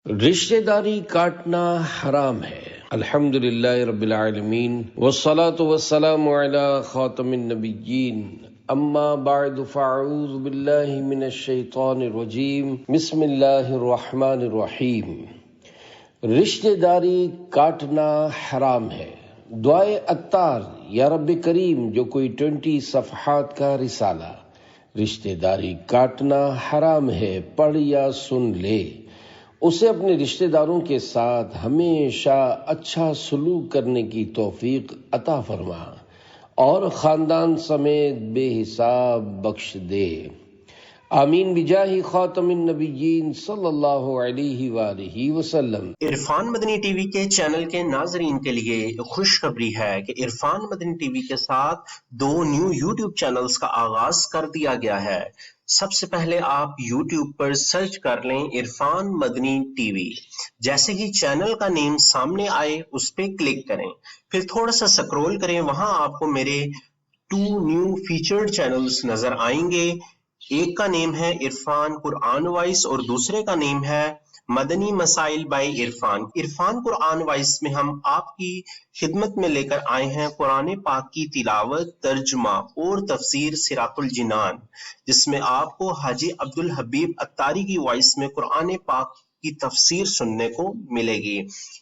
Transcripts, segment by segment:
رشتہ داری کاٹنا حرام ہے۔ الحمدللہ رب العالمین والصلاة والسلام علی خاتم النبیین، اما بعد فاعوذ باللہ من الشیطان الرجیم، بسم اللہ الرحمن الرحیم۔ رشتہ داری کاٹنا حرام ہے۔ دعائے عطار، یا رب کریم، جو کوئی 20 صفحات کا رسالہ، رشتہ داری کاٹنا حرام ہے، پڑھ یا سن لے، اسے اپنے رشتہ داروں کے ساتھ ہمیشہ اچھا سلوک کرنے کی توفیق عطا فرما اور خاندان سمیت بے حساب بخش دے، آمین بجاہ خاتم النبیین صلی اللہ علیہ وآلہ وسلم۔ عرفان مدنی ٹی وی کے چینل کے ناظرین کے لیے خوشخبری ہے کہ عرفان مدنی ٹی وی کے ساتھ 2 نیو یوٹیوب چینلز کا آغاز کر دیا گیا ہے۔ سب سے پہلے آپ یوٹیوب پر سرچ کر لیں عرفان مدنی ٹی وی، جیسے ہی چینل کا نیم سامنے آئے اس پہ کلک کریں، پھر تھوڑا سا سکرول کریں، وہاں آپ کو میرے 2 نیو فیچرڈ چینلز نظر آئیں گے۔ ایک کا نیم ہے عرفان قرآن وائس اور دوسرے کا نیم ہے مدنی مسائل بائی عرفان۔ عرفان قرآن وائس میں ہم آپ کی خدمت میں لے کر آئے ہیں قرآن پاک کی تلاوت، ترجمہ اور تفسیر صراط الجنان، جس میں آپ کو حاجی عبدالحبیب عطاری کی وائس میں قرآن پاک کی تفسیر سننے کو ملے گی۔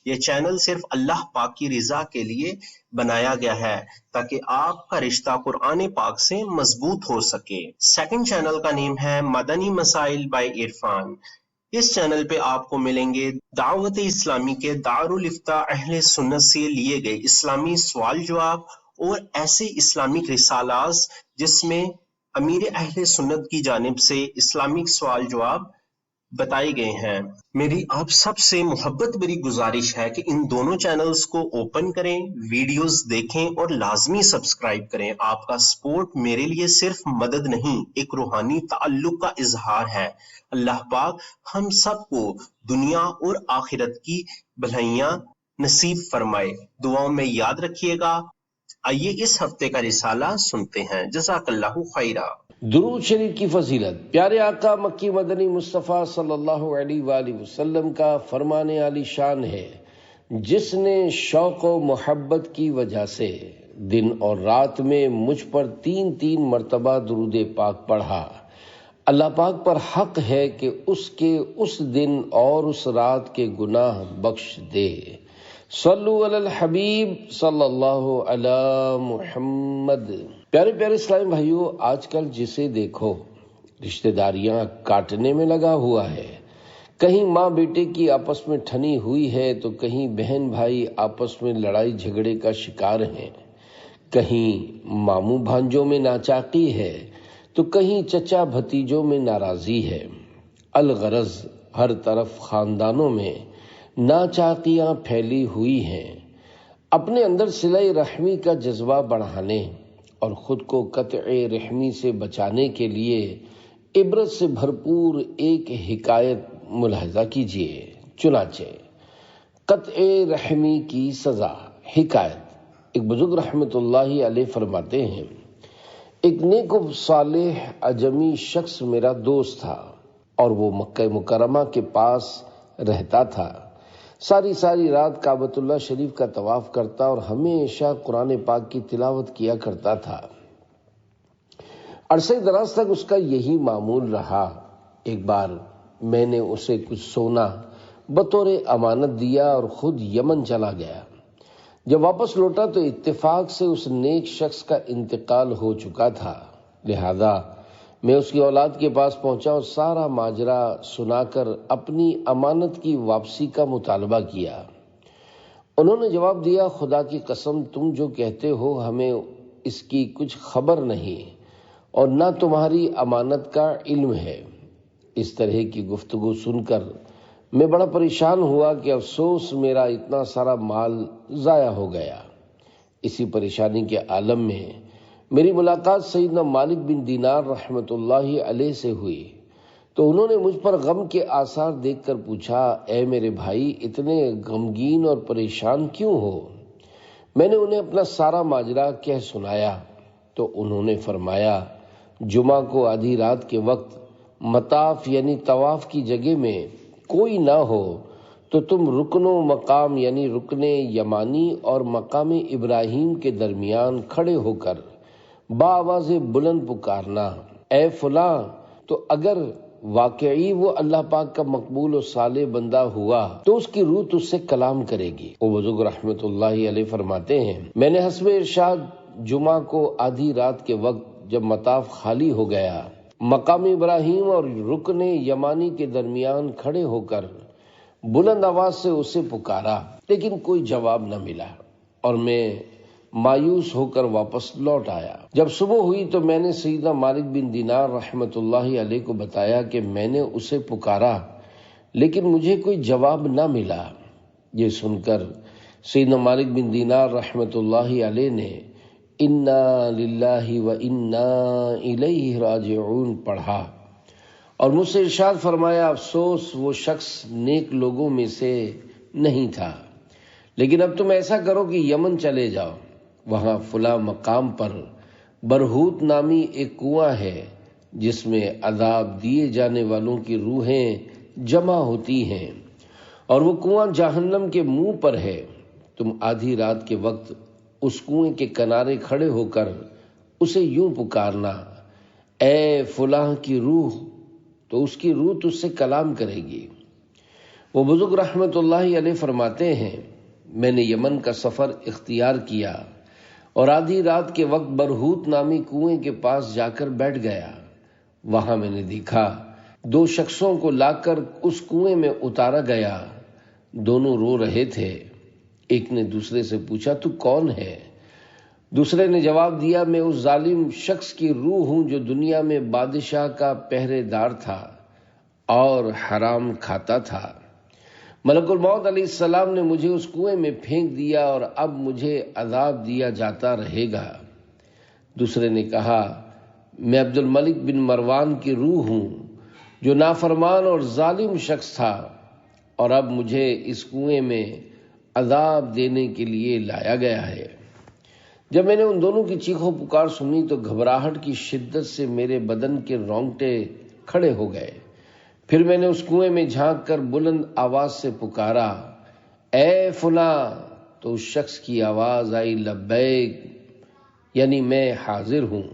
یہ چینل صرف اللہ پاک کی رضا کے لیے بنایا گیا ہے تاکہ آپ کا رشتہ قرآن پاک سے مضبوط ہو سکے۔ سیکنڈ چینل کا نیم ہے Madani Masail by Irfan. Us channel پہ آپ کو ملیں گے دعوت اسلامی کے دارالفتاء اہل سنت سے لیے گئے اسلامی سوال جواب اور ایسے اسلامک رسالات جس میں امیر اہل سنت کی جانب سے اسلامک سوال جواب بتائے گئے ہیں۔ میری آپ سب سے محبت بری گزارش ہے کہ ان دونوں چینلز کو اوپن کریں، ویڈیوز دیکھیں اور لازمی سبسکرائب کریں۔ آپ کا سپورٹ میرے لیے صرف مدد نہیں، ایک روحانی تعلق کا اظہار ہے۔ اللہ پاک ہم سب کو دنیا اور آخرت کی بھلائیاں نصیب فرمائے۔ دعاؤں میں یاد رکھیے گا۔ آئیے اس ہفتے کا رسالہ سنتے ہیں۔ جزاک اللہ خیرہ۔ درود شریف کی فضیلت۔ پیارے آقا مکی مدنی مصطفیٰ صلی اللہ علیہ وآلہ وسلم کا فرمان عالی شان ہے، جس نے شوق و محبت کی وجہ سے دن اور رات میں مجھ پر 3 مرتبہ درود پاک پڑھا، اللہ پاک پر حق ہے کہ اس کے اس دن اور اس رات کے گناہ بخش دے۔ صلو علی الحبیب صلی اللہ علی محمد۔ پیارے پیارے اسلامی بھائیوں، آج کل جسے دیکھو رشتہ داریاں کاٹنے میں لگا ہوا ہے۔ کہیں ماں بیٹے کی آپس میں ٹھنی ہوئی ہے تو کہیں بہن بھائی آپس میں لڑائی جھگڑے کا شکار ہیں، کہیں ماموں بھانجوں میں ناچاقی ہے تو کہیں چچا بھتیجوں میں ناراضی ہے۔ الغرض ہر طرف خاندانوں میں ناچاقیاں پھیلی ہوئی ہیں۔ اپنے اندر صلہ رحمی کا جذبہ بڑھانے اور خود کو قطع رحمی سے بچانے کے لیے عبرت سے بھرپور ایک حکایت ملاحظہ کیجیے۔ چنانچہ قطع رحمی کی سزا۔ حکایت۔ ایک بزرگ رحمت اللہ علیہ فرماتے ہیں، ایک نیک و صالح عجمی شخص میرا دوست تھا اور وہ مکہ مکرمہ کے پاس رہتا تھا۔ ساری رات کعبۃ اللہ شریف کا طواف کرتا اور ہمیشہ قرآن پاک کی تلاوت کیا کرتا تھا۔ عرصہ دراز تک اس کا یہی معمول رہا۔ ایک بار میں نے اسے کچھ سونا بطور امانت دیا اور خود یمن چلا گیا۔ جب واپس لوٹا تو اتفاق سے اس نیک شخص کا انتقال ہو چکا تھا، لہذا میں اس کی اولاد کے پاس پہنچا اور سارا ماجرا سنا کر اپنی امانت کی واپسی کا مطالبہ کیا۔ انہوں نے جواب دیا، خدا کی قسم تم جو کہتے ہو ہمیں اس کی کچھ خبر نہیں اور نہ تمہاری امانت کا علم ہے۔ اس طرح کی گفتگو سن کر میں بڑا پریشان ہوا کہ افسوس میرا اتنا سارا مال ضائع ہو گیا۔ اسی پریشانی کے عالم میں میری ملاقات سیدنا مالک بن دینار رحمت اللہ علیہ سے ہوئی تو انہوں نے مجھ پر غم کے آثار دیکھ کر پوچھا، اے میرے بھائی اتنے غمگین اور پریشان کیوں ہو؟ میں نے انہیں اپنا سارا ماجرا کہہ سنایا تو انہوں نے فرمایا، جمعہ کو آدھی رات کے وقت مطاف یعنی طواف کی جگہ میں کوئی نہ ہو تو تم رکن و مقام یعنی رکن یمانی اور مقام ابراہیم کے درمیان کھڑے ہو کر بآواز بلند پکارنا، اے فلاں۔ تو اگر واقعی وہ اللہ پاک کا مقبول و صالح بندہ ہوا تو اس کی روح تجھ سے کلام کرے گی۔ وہ بزرگ رحمت اللہ علیہ فرماتے ہیں، میں نے حسب ارشاد جمعہ کو آدھی رات کے وقت جب مطاف خالی ہو گیا، مقام ابراہیم اور رکن یمانی کے درمیان کھڑے ہو کر بلند آواز سے اسے پکارا، لیکن کوئی جواب نہ ملا اور میں مایوس ہو کر واپس لوٹ آیا۔ جب صبح ہوئی تو میں نے سیدنا مالک بن دینار رحمت اللہ علیہ کو بتایا کہ میں نے اسے پکارا لیکن مجھے کوئی جواب نہ ملا۔ یہ سن کر سیدنا مالک بن دینار رحمت اللہ علیہ نے انا للہ و انا الیہ راجعون پڑھا اور مجھ سے ارشاد فرمایا، افسوس وہ شخص نیک لوگوں میں سے نہیں تھا، لیکن اب تم ایسا کرو کہ یمن چلے جاؤ، وہاں فلاں مقام پر برہوت نامی ایک کنواں ہے جس میں عذاب دیے جانے والوں کی روحیں جمع ہوتی ہیں، اور وہ کنواں جہنم کے منہ پر ہے۔ تم آدھی رات کے وقت اس کنویں کے کنارے کھڑے ہو کر اسے یوں پکارنا، اے فلاں کی روح، تو اس کی روح تجھ سے کلام کرے گی۔ وہ بزرگ رحمت اللہ علیہ فرماتے ہیں، میں نے یمن کا سفر اختیار کیا اور آدھی رات کے وقت برہوت نامی کنویں کے پاس جا کر بیٹھ گیا۔ وہاں میں نے دیکھا 2 شخصوں کو لا کر اس کنویں میں اتارا گیا، دونوں رو رہے تھے۔ ایک نے دوسرے سے پوچھا، تو کون ہے؟ دوسرے نے جواب دیا، میں اس ظالم شخص کی روح ہوں جو دنیا میں بادشاہ کا پہرے دار تھا اور حرام کھاتا تھا۔ ملک الموت علیہ السلام نے مجھے اس کنویں میں پھینک دیا اور اب مجھے عذاب دیا جاتا رہے گا۔ دوسرے نے کہا، میں عبد الملک بن مروان کی روح ہوں جو نافرمان اور ظالم شخص تھا، اور اب مجھے اس کنویں میں عذاب دینے کے لیے لایا گیا ہے۔ جب میں نے ان دونوں کی چیخ و پکار سنی تو گھبراہٹ کی شدت سے میرے بدن کے رونگٹے کھڑے ہو گئے۔ پھر میں نے اس کنویں میں جھانک کر بلند آواز سے پکارا، اے فلاں، تو اس شخص کی آواز آئی، لبیک، یعنی میں حاضر ہوں۔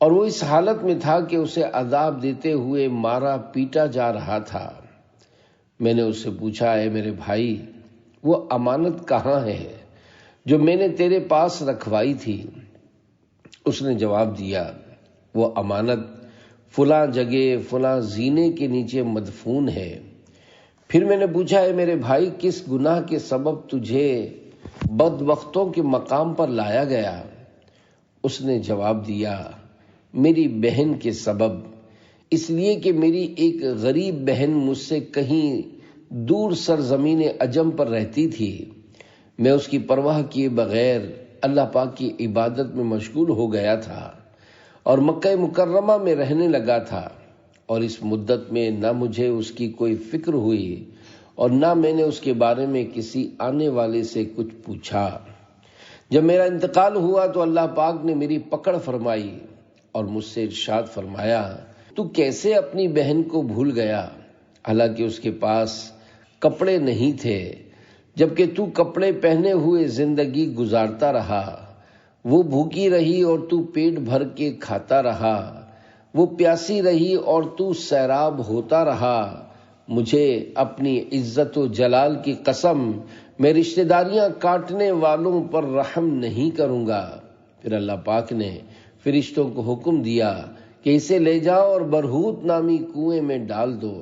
اور وہ اس حالت میں تھا کہ اسے عذاب دیتے ہوئے مارا پیٹا جا رہا تھا۔ میں نے اس سے پوچھا، اے میرے بھائی، وہ امانت کہاں ہے جو میں نے تیرے پاس رکھوائی تھی؟ اس نے جواب دیا، وہ امانت فلاں جگہ فلاں زینے کے نیچے مدفون ہے۔ پھر میں نے پوچھا، اے میرے بھائی، کس گناہ کے سبب تجھے بدبختوں کے مقام پر لایا گیا؟ اس نے جواب دیا، میری بہن کے سبب، اس لیے کہ میری ایک غریب بہن مجھ سے کہیں دور سرزمین عجم پر رہتی تھی۔ میں اس کی پرواہ کیے بغیر اللہ پاک کی عبادت میں مشغول ہو گیا تھا اور مکہ مکرمہ میں رہنے لگا تھا، اور اس مدت میں نہ مجھے اس کی کوئی فکر ہوئی اور نہ میں نے اس کے بارے میں کسی آنے والے سے کچھ پوچھا۔ جب میرا انتقال ہوا تو اللہ پاک نے میری پکڑ فرمائی اور مجھ سے ارشاد فرمایا، تو کیسے اپنی بہن کو بھول گیا حالانکہ اس کے پاس کپڑے نہیں تھے، جبکہ تو کپڑے پہنے ہوئے زندگی گزارتا رہا۔ وہ بھوکی رہی اور تو پیٹ بھر کے کھاتا رہا، وہ پیاسی رہی اور تو سیراب ہوتا رہا۔ مجھے اپنی عزت و جلال کی قسم، میں رشتہ داریاں کاٹنے والوں پر رحم نہیں کروں گا۔ پھر اللہ پاک نے فرشتوں کو حکم دیا کہ اسے لے جاؤ اور برہوت نامی کنویں میں ڈال دو۔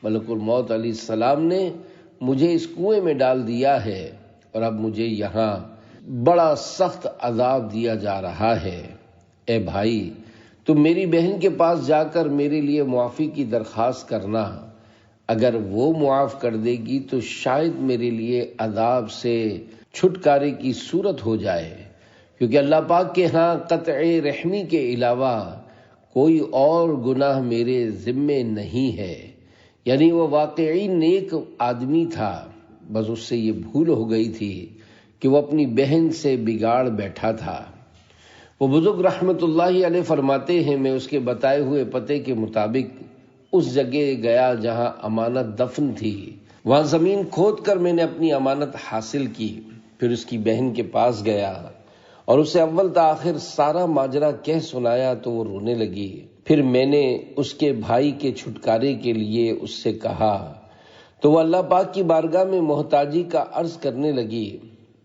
ملک الموت علیہ السلام نے مجھے اس کنویں میں ڈال دیا ہے اور اب مجھے یہاں بڑا سخت عذاب دیا جا رہا ہے۔ اے بھائی، تم میری بہن کے پاس جا کر میرے لیے معافی کی درخواست کرنا، اگر وہ معاف کر دے گی تو شاید میرے لیے عذاب سے چھٹکارے کی صورت ہو جائے، کیونکہ اللہ پاک کے ہاں قطع رحمی کے علاوہ کوئی اور گناہ میرے ذمے نہیں ہے۔ یعنی وہ واقعی نیک آدمی تھا، بس اس سے یہ بھول ہو گئی تھی کہ وہ اپنی بہن سے بگاڑ بیٹھا تھا۔ وہ بزرگ رحمت اللہ علیہ فرماتے ہیں، میں اس کے بتائے ہوئے پتے کے مطابق اس جگہ گیا جہاں امانت دفن تھی وہاں زمین کھود کر میں نے اپنی امانت حاصل کی، پھر اس کی بہن کے پاس گیا اور اسے اول تا آخر سارا ماجرا کہہ سنایا تو وہ رونے لگی۔ پھر میں نے اس کے بھائی کے چھٹکارے کے لیے اس سے کہا تو وہ اللہ پاک کی بارگاہ میں محتاجی کا عرض کرنے لگی۔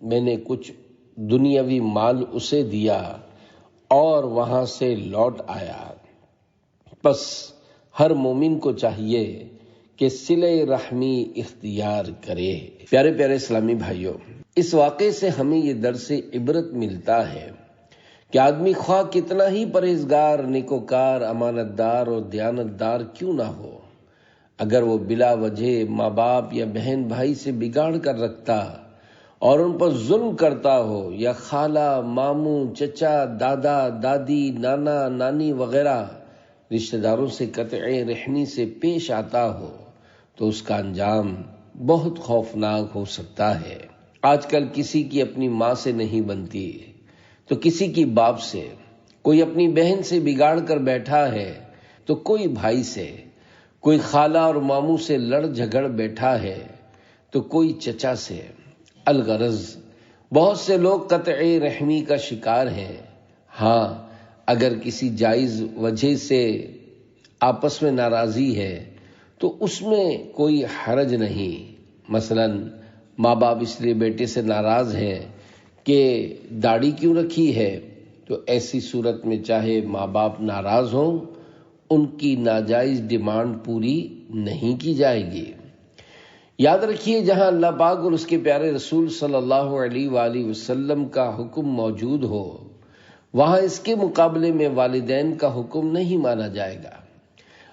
میں نے کچھ دنیاوی مال اسے دیا اور وہاں سے لوٹ آیا۔ پس ہر مومن کو چاہیے کہ صلہ رحمی اختیار کرے۔ پیارے پیارے اسلامی بھائیوں، اس واقعے سے ہمیں یہ درس عبرت ملتا ہے کہ آدمی خواہ کتنا ہی پرہیزگار، نیکوکار، امانت دار اور دیانت دار کیوں نہ ہو، اگر وہ بلا وجہ ماں باپ یا بہن بھائی سے بگاڑ کر رکھتا اور ان پر ظلم کرتا ہو، یا خالہ، ماموں، چچا، دادا، دادی، نانا، نانی وغیرہ رشتہ داروں سے قطع رحمی سے پیش آتا ہو، تو اس کا انجام بہت خوفناک ہو سکتا ہے۔ آج کل کسی کی اپنی ماں سے نہیں بنتی تو کسی کی باپ سے، کوئی اپنی بہن سے بگاڑ کر بیٹھا ہے تو کوئی بھائی سے، کوئی خالہ اور ماموں سے لڑ جھگڑ بیٹھا ہے تو کوئی چچا سے۔ الغرض بہت سے لوگ قطع رحمی کا شکار ہیں۔ ہاں، اگر کسی جائز وجہ سے آپس میں ناراضی ہے تو اس میں کوئی حرج نہیں۔ مثلا ماں باپ اس لیے بیٹے سے ناراض ہیں کہ داڑھی کیوں رکھی ہے، تو ایسی صورت میں چاہے ماں باپ ناراض ہوں، ان کی ناجائز ڈیمانڈ پوری نہیں کی جائے گی۔ یاد رکھیے، جہاں اللہ پاک اور اس کے پیارے رسول صلی اللہ علیہ وآلہ وسلم کا حکم موجود ہو، وہاں اس کے مقابلے میں والدین کا حکم نہیں مانا جائے گا۔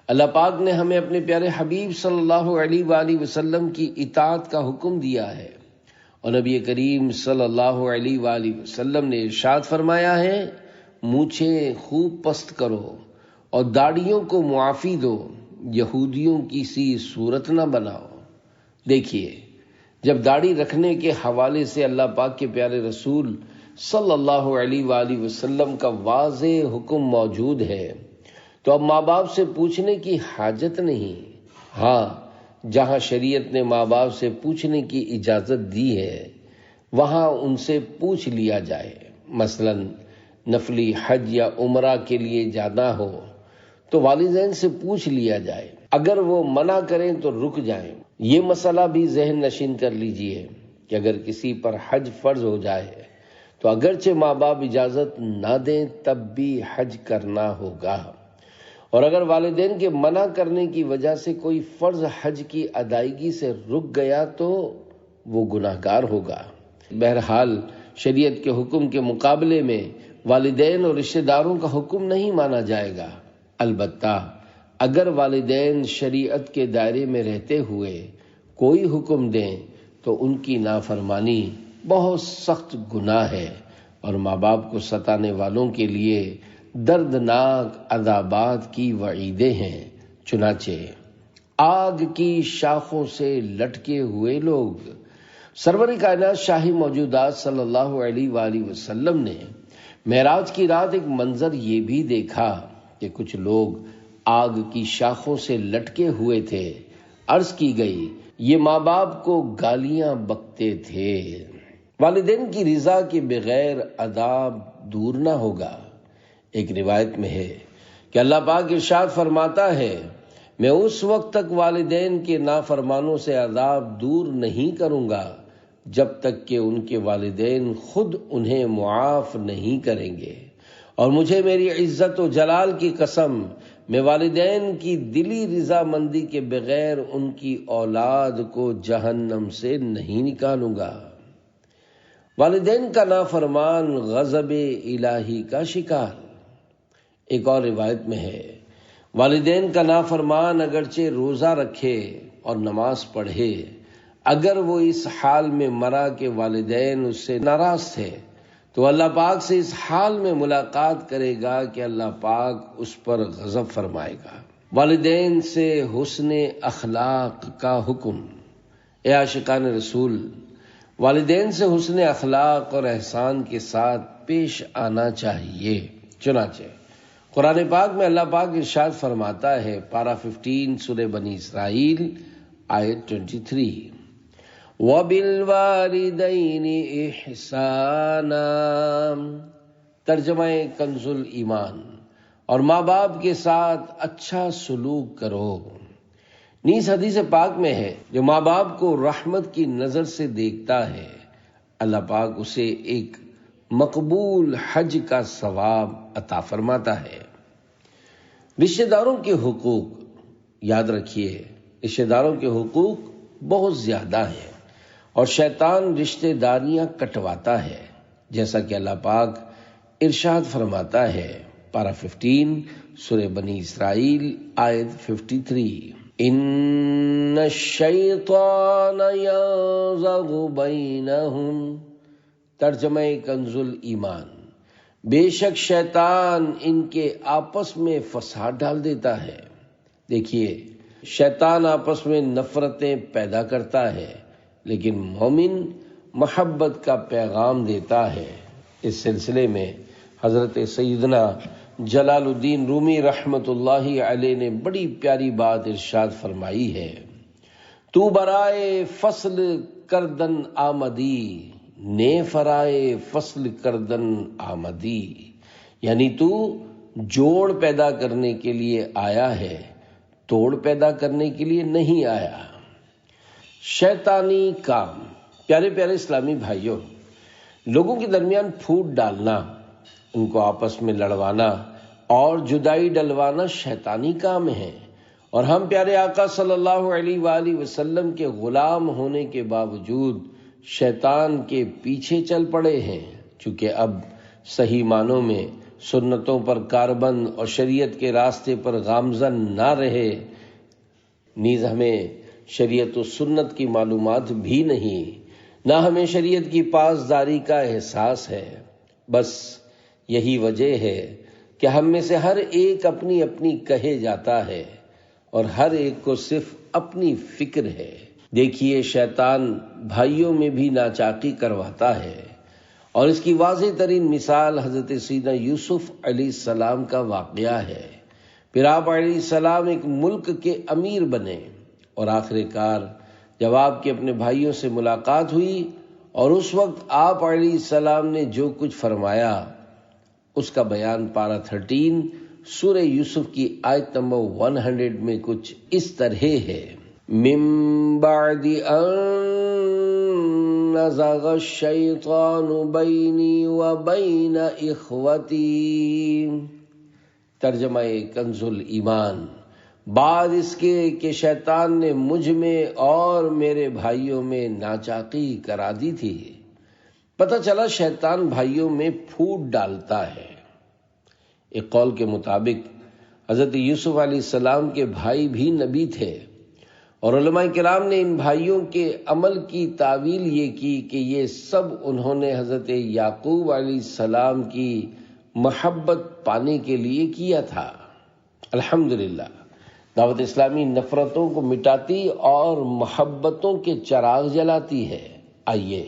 اللہ پاک نے ہمیں اپنے پیارے حبیب صلی اللہ علیہ وآلہ وسلم کی اطاعت کا حکم دیا ہے، اور نبی کریم صلی اللہ علیہ وآلہ وسلم نے ارشاد فرمایا ہے، مونچھیں خوب پست کرو اور داڑھیوں کو معافی دو، یہودیوں کی سی صورت نہ بناؤ۔ دیکھیے، جب داڑھی رکھنے کے حوالے سے اللہ پاک کے پیارے رسول صلی اللہ علیہ وآلہ وسلم کا واضح حکم موجود ہے تو اب ماں باپ سے پوچھنے کی حاجت نہیں۔ ہاں، جہاں شریعت نے ماں باپ سے پوچھنے کی اجازت دی ہے وہاں ان سے پوچھ لیا جائے۔ مثلا نفلی حج یا عمرہ کے لیے جانا ہو تو والدین سے پوچھ لیا جائے، اگر وہ منع کریں تو رک جائیں۔ یہ مسئلہ بھی ذہن نشین کر لیجئے کہ اگر کسی پر حج فرض ہو جائے تو اگرچہ ماں باپ اجازت نہ دیں تب بھی حج کرنا ہوگا، اور اگر والدین کے منع کرنے کی وجہ سے کوئی فرض حج کی ادائیگی سے رک گیا تو وہ گناہگار ہوگا۔ بہرحال شریعت کے حکم کے مقابلے میں والدین اور رشتہ داروں کا حکم نہیں مانا جائے گا۔ البتہ اگر والدین شریعت کے دائرے میں رہتے ہوئے کوئی حکم دیں تو ان کی نافرمانی بہت سخت گناہ ہے، اور ماں باپ کو ستانے والوں کے لیے دردناک عذابات کی وعیدیں ہیں۔ چنانچہ آگ کی شاخوں سے لٹکے ہوئے لوگ، سرور کائنات شاہی موجودات صلی اللہ علیہ وآلہ وسلم نے معراج کی رات ایک منظر یہ بھی دیکھا کہ کچھ لوگ آگ کی شاخوں سے لٹکے ہوئے تھے۔ عرض کی گئی، یہ ماں باپ کو گالیاں بکتے تھے۔ والدین کی رضا کے بغیر عذاب دور نہ ہوگا۔ ایک روایت میں ہے کہ اللہ پاک ارشاد فرماتا ہے، میں اس وقت تک والدین کے نافرمانوں سے عذاب دور نہیں کروں گا جب تک کہ ان کے والدین خود انہیں معاف نہیں کریں گے، اور مجھے میری عزت و جلال کی قسم، میں والدین کی دلی رضا مندی کے بغیر ان کی اولاد کو جہنم سے نہیں نکالوں گا۔ والدین کا نافرمان غضب الہی کا شکار۔ ایک اور روایت میں ہے، والدین کا نافرمان اگرچہ روزہ رکھے اور نماز پڑھے، اگر وہ اس حال میں مرا کہ والدین اس سے ناراض تھے تو اللہ پاک سے اس حال میں ملاقات کرے گا کہ اللہ پاک اس پر غضب فرمائے گا۔ والدین سے حسن اخلاق کا حکم۔ اے عاشقان رسول، والدین سے حسن اخلاق اور احسان کے ساتھ پیش آنا چاہیے۔ چنانچہ قرآن پاک میں اللہ پاک ارشاد فرماتا ہے، پارہ 15 سورہ بنی اسرائیل آیت 23۔ وَبِالْوَالِدَيْنِ إِحْسَانًا، ترجمہ کنز ایمان، اور ماں باپ کے ساتھ اچھا سلوک کرو۔ نیز حدیث پاک میں ہے جو ماں باپ کو رحمت کی نظر سے دیکھتا ہے، اللہ پاک اسے ایک مقبول حج کا ثواب عطا فرماتا ہے۔ رشتہ داروں کے حقوق، یاد رکھیے رشتہ داروں کے حقوق بہت زیادہ ہیں اور شیطان رشتہ داریاں کٹواتا ہے، جیسا کہ اللہ پاک ارشاد فرماتا ہے پارہ 15 سورہ بنی اسرائیل آیت 53۔ ان الشیطان ینزغ بینہم، ترجمہ کنز ایمان، بے شک شیطان ان کے آپس میں فساد ڈال دیتا ہے۔ دیکھیے شیطان آپس میں نفرتیں پیدا کرتا ہے، لیکن مومن محبت کا پیغام دیتا ہے۔ اس سلسلے میں حضرت سیدنا جلال الدین رومی رحمت اللہ علیہ نے بڑی پیاری بات ارشاد فرمائی ہے، تو برائے فصل کردن آمدی، نے فرائے فصل کردن آمدی، یعنی تو جوڑ پیدا کرنے کے لیے آیا ہے، توڑ پیدا کرنے کے لیے نہیں آیا۔ شیطانی کام، پیارے پیارے اسلامی بھائیوں، لوگوں کے درمیان پھوٹ ڈالنا، ان کو آپس میں لڑوانا اور جدائی ڈلوانا شیطانی کام ہے، اور ہم پیارے آقا صلی اللہ علیہ وآلہ وسلم کے غلام ہونے کے باوجود شیطان کے پیچھے چل پڑے ہیں، چونکہ اب صحیح معنوں میں سنتوں پر کاربند اور شریعت کے راستے پر گامزن نہ رہے، نیز ہمیں شریعت و سنت کی معلومات بھی نہیں، نہ ہمیں شریعت کی پاسداری کا احساس ہے۔ بس یہی وجہ ہے کہ ہم میں سے ہر ایک اپنی اپنی کہے جاتا ہے اور ہر ایک کو صرف اپنی فکر ہے۔ دیکھیے شیطان بھائیوں میں بھی ناچاقی کرواتا ہے، اور اس کی واضح ترین مثال حضرت سیدنا یوسف علیہ السلام کا واقعہ ہے۔ پھر آپ علیہ السلام ایک ملک کے امیر بنے، اور آخر کار جب آپ کے اپنے بھائیوں سے ملاقات ہوئی اور اس وقت آپ علیہ السلام نے جو کچھ فرمایا، اس کا بیان پارہ 13 سورہ یوسف کی آیت نمبر 100 میں کچھ اس طرح ہے، من بعد ان نزغ الشیطان بینی وبین اخوتی، ترجمہ کنز ایمان، بعد اس کے کہ شیطان نے مجھ میں اور میرے بھائیوں میں ناچاقی کرا دی تھی۔ پتہ چلا شیطان بھائیوں میں پھوٹ ڈالتا ہے۔ ایک قول کے مطابق حضرت یوسف علیہ السلام کے بھائی بھی نبی تھے، اور علماء کرام نے ان بھائیوں کے عمل کی تعویل یہ کی کہ یہ سب انہوں نے حضرت یعقوب علیہ السلام کی محبت پانے کے لیے کیا تھا۔ الحمدللہ دعوت اسلامی نفرتوں کو مٹاتی اور محبتوں کے چراغ جلاتی ہے۔ آئیے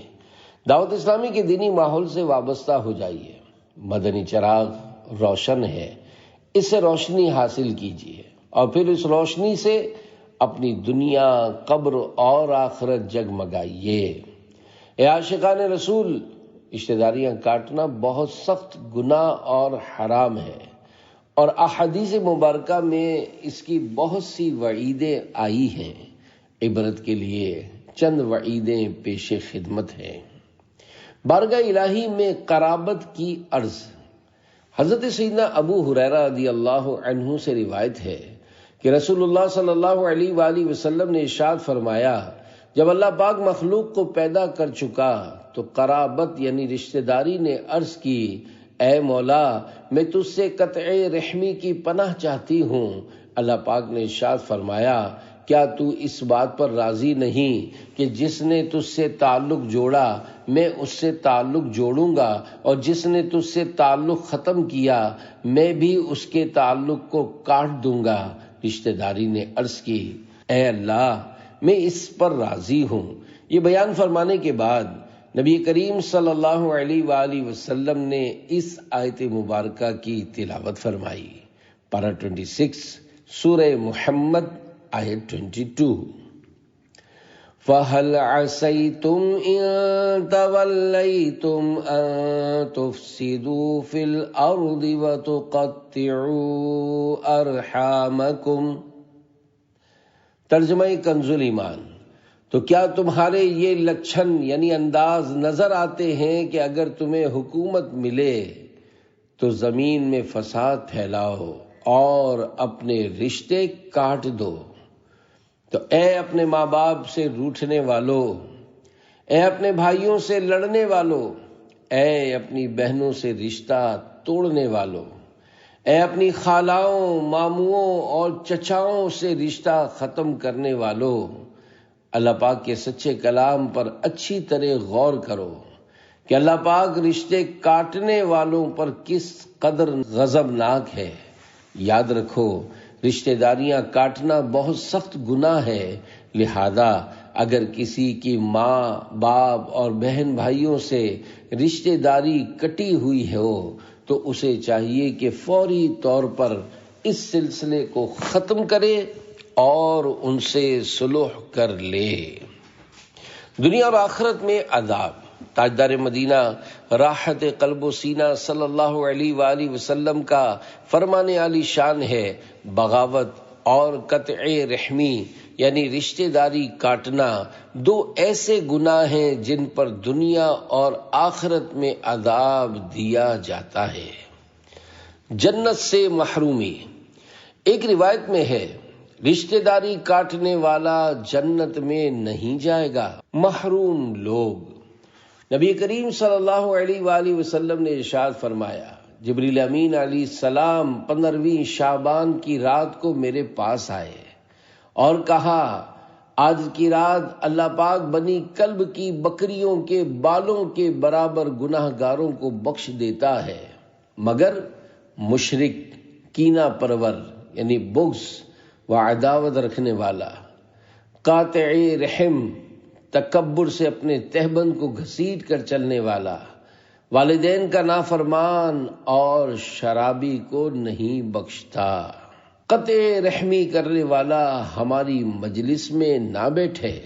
دعوت اسلامی کے دینی ماحول سے وابستہ ہو جائیے، مدنی چراغ روشن ہے، اس سے روشنی حاصل کیجیے، اور پھر اس روشنی سے اپنی دنیا، قبر اور آخرت جگمگائیے۔ اے عاشقان رسول، رشتہ داریاں کاٹنا بہت سخت گناہ اور حرام ہے، اور احادیث مبارکہ میں اس کی بہت سی وعیدیں آئی ہیں۔ عبرت کے لیے چند وعیدیں پیش خدمت ہیں۔ بارگاہ الہی میں قرابت کی عرض۔ حضرت سیدنا ابو ہریرہ رضی اللہ عنہ سے روایت ہے کہ رسول اللہ صلی اللہ علیہ وآلہ وسلم نے ارشاد فرمایا، جب اللہ پاک مخلوق کو پیدا کر چکا تو قرابت یعنی رشتہ داری نے عرض کی، اے مولا میں تجھ سے قطع رحمی کی پناہ چاہتی ہوں۔ اللہ پاک نے ارشاد فرمایا، کیا تو اس بات پر راضی نہیں کہ جس نے تجھ سے تعلق جوڑا میں اس سے تعلق جوڑوں گا، اور جس نے تجھ سے تعلق ختم کیا میں بھی اس کے تعلق کو کاٹ دوں گا۔ رشتہ داری نے عرض کی، اے اللہ میں اس پر راضی ہوں۔ یہ بیان فرمانے کے بعد نبی کریم صلی اللہ علیہ وآلہ وسلم نے اس آیت مبارکہ کی تلاوت فرمائی، پارہ 26 سورہ محمد آیت 22۔ فَهَلْ عَسَيْتُمْ إِن تَوَلَّيْتُمْ أَن تُفْسِدُوا فِي الْأَرْضِ وَتُقَطِّعُوا أَرْحَامَكُمْ۔ ترجمہ کنز ایمان۔ تو کیا تمہارے یہ لچھن یعنی انداز نظر آتے ہیں کہ اگر تمہیں حکومت ملے تو زمین میں فساد پھیلاؤ اور اپنے رشتے کاٹ دو؟ تو اے اپنے ماں باپ سے روٹھنے والو، اے اپنے بھائیوں سے لڑنے والو، اے اپنی بہنوں سے رشتہ توڑنے والو، اے اپنی خالاؤں، ماموؤں اور چچاؤں سے رشتہ ختم کرنے والو، اللہ پاک کے سچے کلام پر اچھی طرح غور کرو کہ اللہ پاک رشتے کاٹنے والوں پر کس قدر غضبناک ہے۔ یاد رکھو، رشتہ داریاں کاٹنا بہت سخت گناہ ہے، لہذا اگر کسی کی ماں باپ اور بہن بھائیوں سے رشتہ داری کٹی ہوئی ہو تو اسے چاہیے کہ فوری طور پر اس سلسلے کو ختم کرے اور ان سے صلح کر لے۔ دنیا اور آخرت میں عذاب۔ تاجدار مدینہ راحت قلب و سینہ صلی اللہ علیہ وآلہ وسلم کا فرمان عالی شان ہے، بغاوت اور قطع رحمی یعنی رشتہ داری کاٹنا دو ایسے گناہ ہیں جن پر دنیا اور آخرت میں عذاب دیا جاتا ہے۔ جنت سے محرومی۔ ایک روایت میں ہے، رشتہ داری کاٹنے والا جنت میں نہیں جائے گا۔ محروم لوگ۔ نبی کریم صلی اللہ علیہ وآلہ وسلم نے ارشاد فرمایا، جبریل امین علیہ السلام 15ویں شعبان کی رات کو میرے پاس آئے اور کہا، آج کی رات اللہ پاک بنی کلب کی بکریوں کے بالوں کے برابر گناہ گاروں کو بخش دیتا ہے، مگر مشرک، کینہ پرور یعنی بغض و عداوت رکھنے والا، قاطع رحم، تکبر سے اپنے تہبند کو گھسیٹ کر چلنے والا، والدین کا نافرمان اور شرابی کو نہیں بخشتا۔ قطع رحمی کرنے والا ہماری مجلس میں نہ بیٹھے۔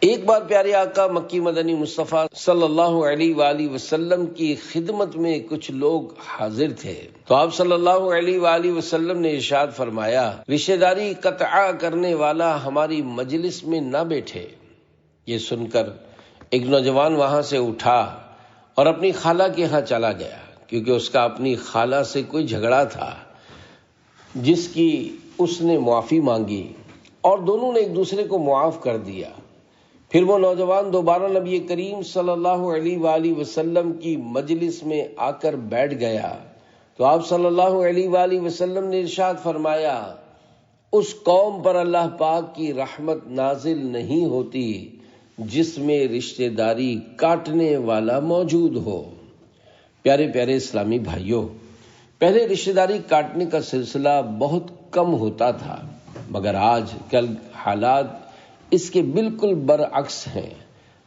ایک بار پیارے آقا مکی مدنی مصطفیٰ صلی اللہ علیہ وآلہ وسلم کی خدمت میں کچھ لوگ حاضر تھے، تو آپ صلی اللہ علیہ وآلہ وسلم نے ارشاد فرمایا، رشتہ داری قطع کرنے والا ہماری مجلس میں نہ بیٹھے۔ یہ سن کر ایک نوجوان وہاں سے اٹھا اور اپنی خالہ کے ہاں چلا گیا، کیونکہ اس کا اپنی خالہ سے کوئی جھگڑا تھا جس کی اس نے معافی مانگی اور دونوں نے ایک دوسرے کو معاف کر دیا۔ پھر وہ نوجوان دوبارہ نبی کریم صلی اللہ علیہ وآلہ وسلم کی مجلس میں آ کر بیٹھ گیا، تو آپ صلی اللہ علیہ وآلہ وسلم نے ارشاد فرمایا، اس قوم پر اللہ پاک کی رحمت نازل نہیں ہوتی جس میں رشتہ داری کاٹنے والا موجود ہو۔ پیارے پیارے اسلامی بھائیوں، پہلے رشتہ داری کاٹنے کا سلسلہ بہت کم ہوتا تھا، مگر آج کل حالات اس کے بالکل برعکس ہیں۔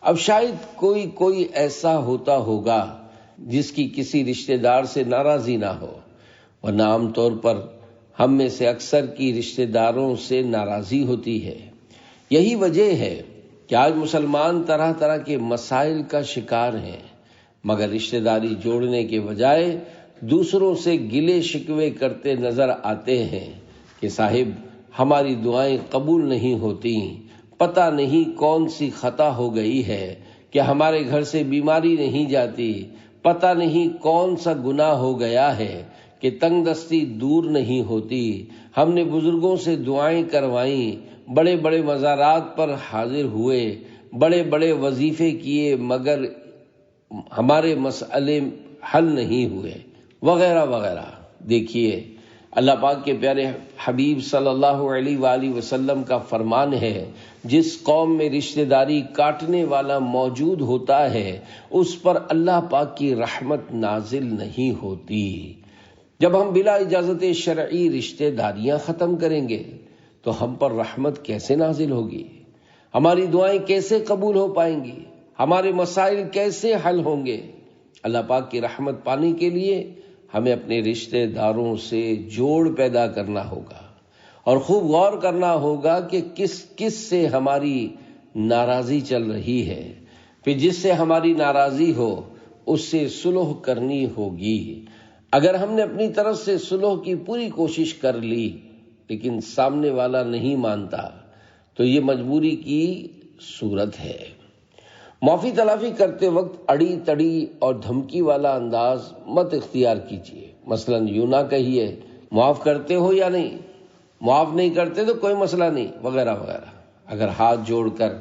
اب شاید کوئی ایسا ہوتا ہوگا جس کی کسی رشتہ دار سے ناراضی نہ ہو، ورنہ عام طور پر ہم میں سے اکثر کی رشتہ داروں سے ناراضی ہوتی ہے۔ یہی وجہ ہے کہ آج مسلمان طرح طرح کے مسائل کا شکار ہیں، مگر رشتہ داری جوڑنے کے بجائے دوسروں سے گلے شکوے کرتے نظر آتے ہیں کہ صاحب ہماری دعائیں قبول نہیں ہوتی، پتہ نہیں کون سی خطا ہو گئی ہے کہ ہمارے گھر سے بیماری نہیں جاتی، پتہ نہیں کون سا گناہ ہو گیا ہے کہ تنگ دستی دور نہیں ہوتی۔ ہم نے بزرگوں سے دعائیں کروائیں، بڑے بڑے مزارات پر حاضر ہوئے، بڑے بڑے وظیفے کیے، مگر ہمارے مسئلے حل نہیں ہوئے، وغیرہ وغیرہ۔ دیکھیے، اللہ پاک کے پیارے حبیب صلی اللہ علیہ وآلہ وسلم کا فرمان ہے، جس قوم میں رشتہ داری کاٹنے والا موجود ہوتا ہے اس پر اللہ پاک کی رحمت نازل نہیں ہوتی۔ جب ہم بلا اجازت شرعی رشتہ داریاں ختم کریں گے تو ہم پر رحمت کیسے نازل ہوگی؟ ہماری دعائیں کیسے قبول ہو پائیں گی؟ ہمارے مسائل کیسے حل ہوں گے؟ اللہ پاک کی رحمت پانے کے لیے ہمیں اپنے رشتہ داروں سے جوڑ پیدا کرنا ہوگا اور خوب غور کرنا ہوگا کہ کس کس سے ہماری ناراضی چل رہی ہے، پھر جس سے ہماری ناراضی ہو اس سے صلح کرنی ہوگی۔ اگر ہم نے اپنی طرف سے صلح کی پوری کوشش کر لی لیکن سامنے والا نہیں مانتا تو یہ مجبوری کی صورت ہے۔ معافی تلافی کرتے وقت اڑی تڑی اور دھمکی والا انداز مت اختیار کیجیے۔ مثلا یوں نہ کہیے معاف کرتے ہو یا نہیں، معاف نہیں کرتے تو کوئی مسئلہ نہیں، وغیرہ وغیرہ۔ اگر ہاتھ جوڑ کر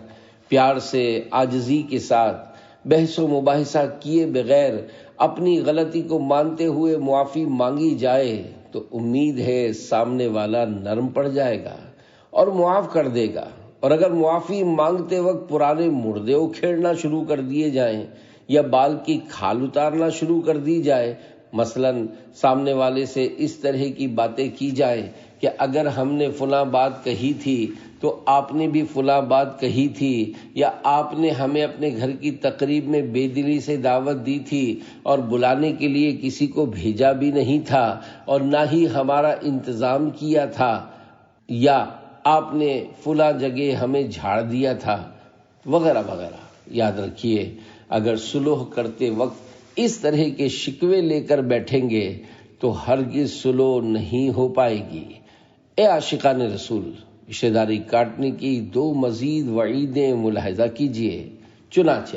پیار سے عاجزی کے ساتھ بحث و مباحثہ کیے بغیر اپنی غلطی کو مانتے ہوئے معافی مانگی جائے تو امید ہے سامنے والا نرم پڑ جائے گا اور معاف کر دے گا۔ اور اگر معافی مانگتے وقت پرانے مردے اکھیڑنا شروع کر دیے جائیں یا بال کی کھال اتارنا شروع کر دی جائے، مثلا سامنے والے سے اس طرح کی باتیں کی جائیں کہ اگر ہم نے فلاں بات کہی تھی تو آپ نے بھی فلاں بات کہی تھی، یا آپ نے ہمیں اپنے گھر کی تقریب میں بے دلی سے دعوت دی تھی اور بلانے کے لیے کسی کو بھیجا بھی نہیں تھا اور نہ ہی ہمارا انتظام کیا تھا، یا آپ نے فلاں جگہ ہمیں جھاڑ دیا تھا، وغیرہ وغیرہ۔ یاد رکھیے اگر صلح کرتے وقت اس طرح کے شکوے لے کر بیٹھیں گے تو ہرگز صلح نہیں ہو پائے گی۔ اے عاشقان رسول، رشتہ داری کاٹنے کی دو مزید وعیدیں ملاحظہ کیجیے۔ چنانچہ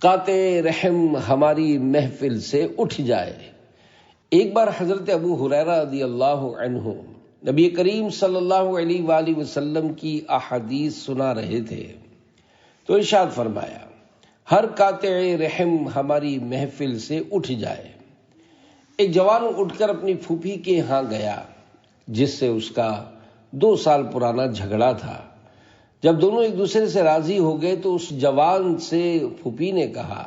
قاطع رحم ہماری محفل سے اٹھ جائے۔ ایک بار حضرت ابو ہریرہ رضی اللہ عنہ نبی کریم صلی اللہ علیہ وآلہ وسلم کی احادیث سنا رہے تھے تو ارشاد فرمایا، ہر قاطع رحم ہماری محفل سے اٹھ جائے۔ ایک جوان اٹھ کر اپنی پھوپھی کے ہاں گیا جس سے اس کا 2 سال پرانا جھگڑا تھا۔ جب دونوں ایک دوسرے سے راضی ہو گئے تو اس جوان سے پھوپھی نے کہا،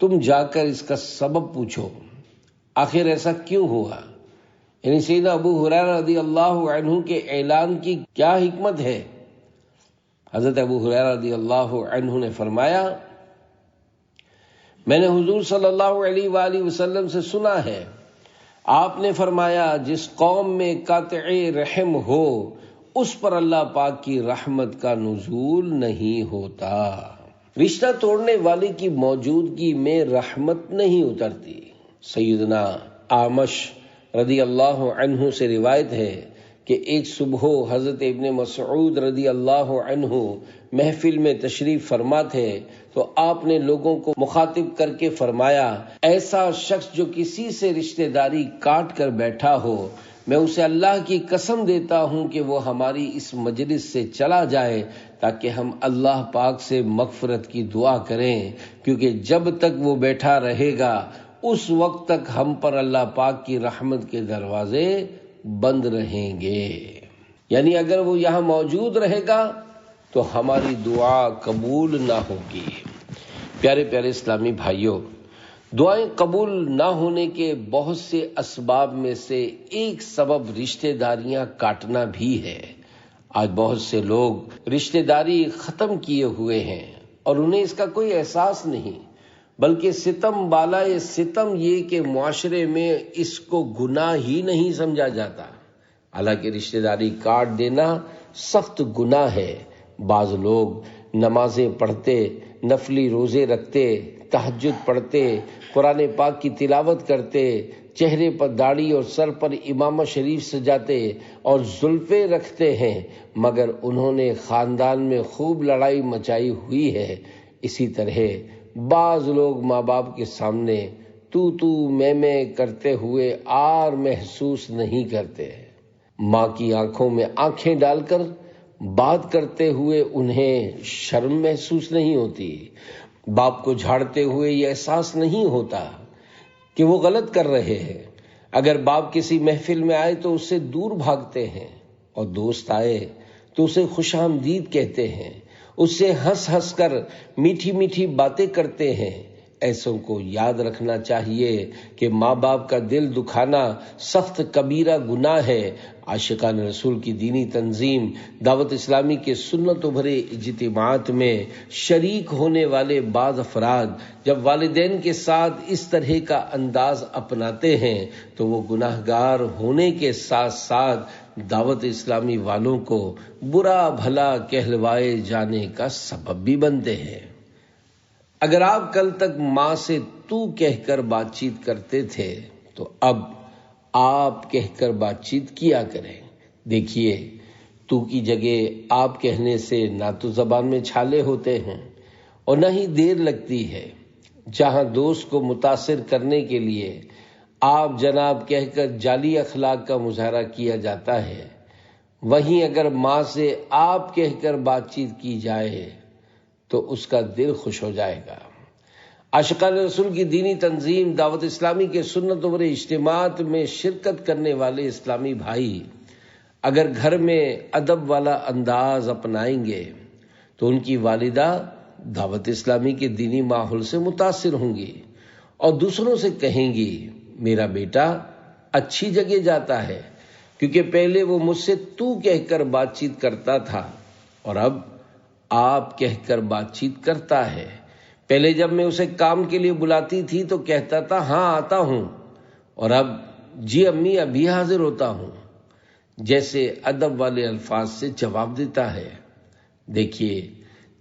تم جا کر اس کا سبب پوچھو، آخر ایسا کیوں ہوا؟ یعنی سیدنا ابو ہریرہ رضی اللہ عنہ کے اعلان کی کیا حکمت ہے؟ حضرت ابو ہریرہ رضی اللہ عنہ نے فرمایا، میں نے حضور صلی اللہ علیہ وآلہ وسلم سے سنا ہے، آپ نے فرمایا جس قوم میں قاطع رحم ہو اس پر اللہ پاک کی رحمت کا نزول نہیں ہوتا۔ رشتہ توڑنے والے کی موجودگی میں رحمت نہیں اترتی۔ سیدنا اعمش رضی اللہ عنہ سے روایت ہے کہ ایک صبح حضرت ابن مسعود رضی اللہ عنہ محفل میں تشریف فرما تھے تو آپ نے لوگوں کو مخاطب کر کے فرمایا، ایسا شخص جو کسی سے رشتہ داری کاٹ کر بیٹھا ہو، میں اسے اللہ کی قسم دیتا ہوں کہ وہ ہماری اس مجلس سے چلا جائے تاکہ ہم اللہ پاک سے مغفرت کی دعا کریں، کیونکہ جب تک وہ بیٹھا رہے گا اس وقت تک ہم پر اللہ پاک کی رحمت کے دروازے بند رہیں گے۔ یعنی اگر وہ یہاں موجود رہے گا تو ہماری دعا قبول نہ ہوگی۔ پیارے پیارے اسلامی بھائیوں، دعائیں قبول نہ ہونے کے بہت سے اسباب میں سے ایک سبب رشتہ داریاں کاٹنا بھی ہے۔ آج بہت سے لوگ رشتہ داری ختم کیے ہوئے ہیں اور انہیں اس کا کوئی احساس نہیں، بلکہ ستم بالائے ستم یہ کہ معاشرے میں اس کو گناہ ہی نہیں سمجھا جاتا، حالانکہ رشتہ داری کاٹ دینا سخت گناہ ہے۔ بعض لوگ نمازیں پڑھتے، نفلی روزے رکھتے، تہجد پڑھتے، قرآن پاک کی تلاوت کرتے، چہرے پر داڑھی اور سر پر امامہ شریف سجاتے اور زلفیں رکھتے ہیں، مگر انہوں نے خاندان میں خوب لڑائی مچائی ہوئی ہے۔ اسی طرح بعض لوگ ماں باپ کے سامنے تو میں کرتے ہوئے آر محسوس نہیں کرتے، ماں کی آنکھوں میں آنکھیں ڈال کر بات کرتے ہوئے انہیں شرم محسوس نہیں ہوتی، باپ کو جھاڑتے ہوئے یہ احساس نہیں ہوتا کہ وہ غلط کر رہے ہیں۔ اگر باپ کسی محفل میں آئے تو اس سے دور بھاگتے ہیں اور دوست آئے تو اسے خوش آمدید کہتے ہیں، اس سے ہنس ہنس کر میٹھی میٹھی باتیں کرتے ہیں۔ ایسوں کو یاد رکھنا چاہیے کہ ماں باپ کا دل دکھانا سخت کبیرہ گناہ ہے۔ عاشقان رسول کی دینی تنظیم دعوت اسلامی کے سنت بھرے اجتماعات میں شریک ہونے والے بعض افراد جب والدین کے ساتھ اس طرح کا انداز اپناتے ہیں تو وہ گناہگار ہونے کے ساتھ ساتھ دعوت اسلامی والوں کو برا بھلا کہلوائے جانے کا سبب بھی بنتے ہیں۔ اگر آپ کل تک ماں سے تو کہہ کر بات چیت کرتے تھے تو اب آپ کہہ کر بات چیت کیا کریں۔ دیکھیے، تو کی جگہ آپ کہنے سے نہ تو زبان میں چھالے ہوتے ہیں اور نہ ہی دیر لگتی ہے۔ جہاں دوست کو متاثر کرنے کے لیے آپ جناب کہہ کر جعلی اخلاق کا مظاہرہ کیا جاتا ہے، وہیں اگر ماں سے آپ کہہ کر بات چیت کی جائے تو اس کا دل خوش ہو جائے گا۔ عاشقان رسول کی دینی تنظیم دعوت اسلامی کے سنت و اجتماعات میں شرکت کرنے والے اسلامی بھائی اگر گھر میں ادب والا انداز اپنائیں گے تو ان کی والدہ دعوت اسلامی کے دینی ماحول سے متاثر ہوں گی اور دوسروں سے کہیں گی میرا بیٹا اچھی جگہ جاتا ہے، کیونکہ پہلے وہ مجھ سے تو کہہ کر بات چیت کرتا تھا اور اب آپ کہہ کر بات چیت کرتا ہے۔ پہلے جب میں اسے کام کے لیے بلاتی تھی تو کہتا تھا ہاں آتا ہوں، اور اب جی امی ابھی حاضر ہوتا ہوں جیسے ادب والے الفاظ سے جواب دیتا ہے۔ دیکھیے،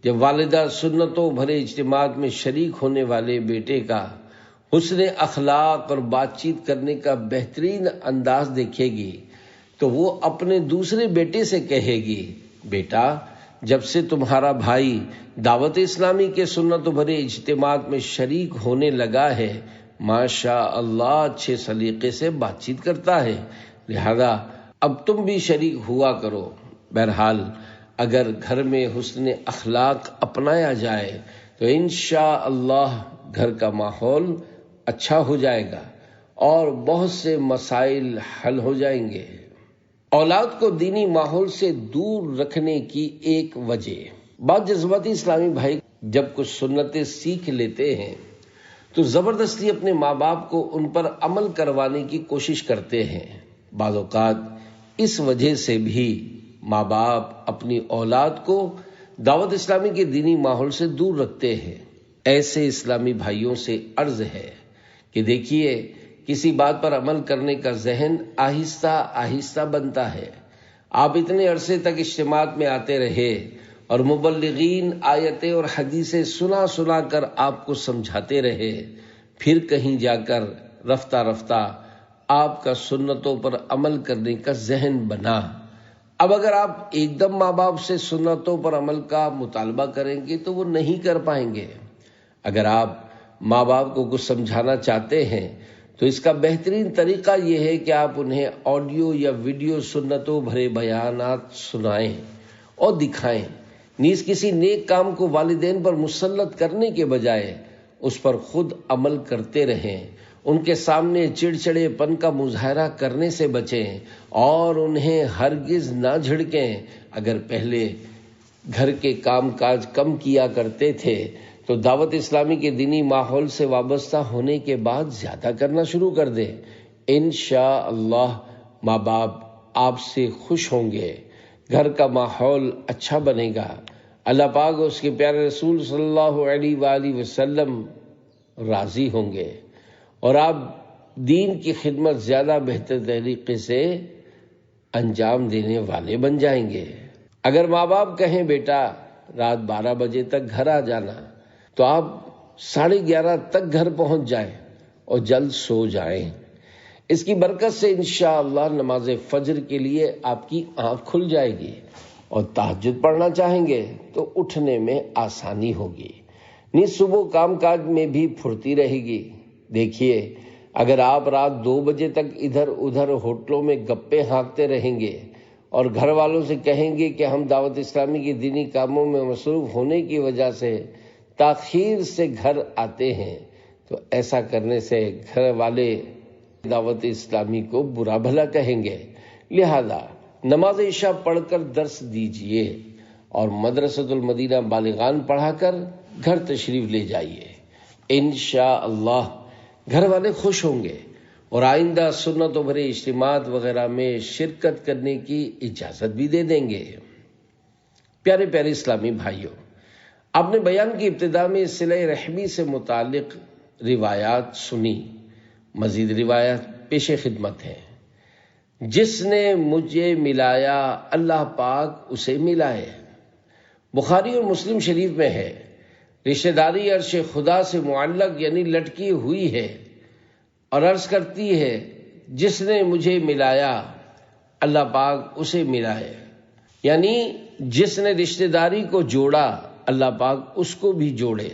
جب والدہ سنتوں بھرے اجتماعات میں شریک ہونے والے بیٹے کا حسن اخلاق اور بات چیت کرنے کا بہترین انداز دیکھے گی تو وہ اپنے دوسرے بیٹے سے کہے گی بیٹا جب سے تمہارا بھائی دعوت اسلامی کے سنت بھرے اجتماعات میں شریک ہونے لگا ہے ماشاء اللہ اچھے سلیقے سے بات چیت کرتا ہے، لہذا اب تم بھی شریک ہوا کرو۔ بہرحال اگر گھر میں حسن اخلاق اپنایا جائے تو انشاءاللہ گھر کا ماحول اچھا ہو جائے گا اور بہت سے مسائل حل ہو جائیں گے۔ اولاد کو دینی ماحول سے دور رکھنے کی ایک وجہ، بعض جذباتی اسلامی بھائی جب کچھ سنتیں سیکھ لیتے ہیں تو زبردستی اپنے ماں باپ کو ان پر عمل کروانے کی کوشش کرتے ہیں۔ بعض اوقات اس وجہ سے بھی ماں باپ اپنی اولاد کو دعوت اسلامی کے دینی ماحول سے دور رکھتے ہیں۔ ایسے اسلامی بھائیوں سے عرض ہے کہ دیکھیے، کسی بات پر عمل کرنے کا ذہن آہستہ آہستہ بنتا ہے۔ آپ اتنے عرصے تک اجتماعات میں آتے رہے اور مبلغین آیتیں اور حدیثیں سنا سنا کر آپ کو سمجھاتے رہے، پھر کہیں جا کر رفتہ رفتہ آپ کا سنتوں پر عمل کرنے کا ذہن بنا۔ اب اگر آپ ایک دم ماں باپ سے سنتوں پر عمل کا مطالبہ کریں گے تو وہ نہیں کر پائیں گے۔ اگر آپ ماں باپ کو کچھ سمجھانا چاہتے ہیں تو اس کا بہترین طریقہ یہ ہے کہ آپ انہیں آڈیو یا ویڈیو سنتوں بھرے بیانات سنائیں اور دکھائیں، نیز کسی نیک کام کو والدین پر مسلط کرنے کے بجائے اس پر خود عمل کرتے رہیں۔ ان کے سامنے چڑچڑے پن کا مظاہرہ کرنے سے بچیں اور انہیں ہرگز نہ جھڑکیں۔ اگر پہلے گھر کے کام کاج کم کیا کرتے تھے تو دعوت اسلامی کے دینی ماحول سے وابستہ ہونے کے بعد زیادہ کرنا شروع کر دیں۔ انشاءاللہ ماں باپ آپ سے خوش ہوں گے، گھر کا ماحول اچھا بنے گا، اللہ پاک اور اس کے پیارے رسول صلی اللہ علیہ وآلہ وسلم راضی ہوں گے اور آپ دین کی خدمت زیادہ بہتر طریقے سے انجام دینے والے بن جائیں گے۔ اگر ماں باپ کہیں بیٹا رات 12 بجے تک گھر آ جانا تو آپ 11:30 تک گھر پہنچ جائیں اور جلد سو جائیں۔ اس کی برکت سے انشاءاللہ نماز فجر کے لیے آپ کی آنکھ کھل جائے گی اور تہجد پڑھنا چاہیں گے تو اٹھنے میں آسانی ہوگی، نیز صبح کام کاج میں بھی پھرتی رہے گی۔ دیکھیے، اگر آپ رات 2 بجے تک ادھر ادھر ہوٹلوں میں گپے ہانکتے رہیں گے اور گھر والوں سے کہیں گے کہ ہم دعوت اسلامی کے دینی کاموں میں مصروف ہونے کی وجہ سے تاخیر سے گھر آتے ہیں تو ایسا کرنے سے گھر والے دعوت اسلامی کو برا بھلا کہیں گے۔ لہذا نماز عشاء پڑھ کر درس دیجئے اور مدرسۃ المدینہ بالغان پڑھا کر گھر تشریف لے جائیے۔ انشاءاللہ گھر والے خوش ہوں گے اور آئندہ سنت و بھرے اجتماعات وغیرہ میں شرکت کرنے کی اجازت بھی دے دیں گے۔ پیارے پیارے اسلامی بھائیوں، آپ نے بیان کی ابتدا میں صلہ رحمی سے جس نے مجھے ملایا اللہ پاک اسے ملائے۔ بخاری اور مسلم شریف میں ہے، رشتہ داری عرش خدا سے معلق یعنی لٹکی ہوئی ہے، اور عرض کرتی ہے جس نے مجھے ملایا اللہ پاک اسے ملائے، یعنی جس نے رشتہ داری کو جوڑا اللہ پاک اس کو بھی جوڑے،